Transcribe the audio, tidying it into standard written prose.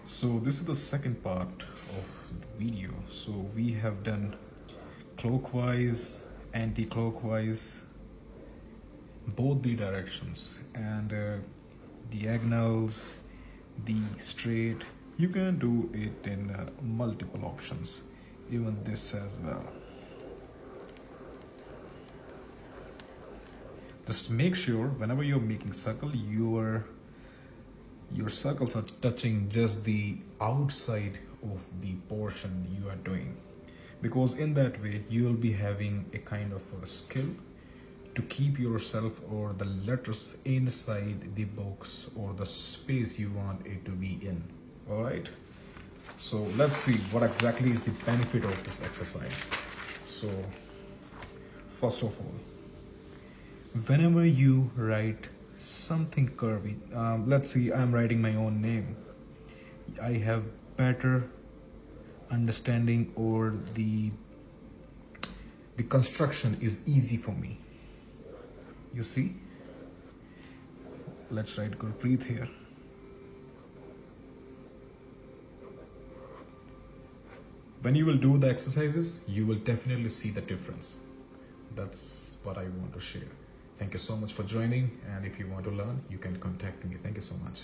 So this is the second part of the video. So we have done clockwise, anti-clockwise, both the directions, and diagonals, the straight. You can do it in multiple options, even this as well. Just make sure whenever you're making circle, your circles are touching just the outside of the portion you are doing, because in that way you will be having a kind of a skill to keep yourself or the letters inside the box or the space you want it to be in. All right, so let's see what exactly is the benefit of this exercise. So first of all, whenever you write something curvy, let's see, I'm writing my own name, I have better understanding, or the construction is easy for me. You see, let's write Gurpreet here. When you will do the exercises, you will definitely see the difference. That's what I want to share. Thank you so much for joining, and if you want to learn, you can contact me. Thank you so much.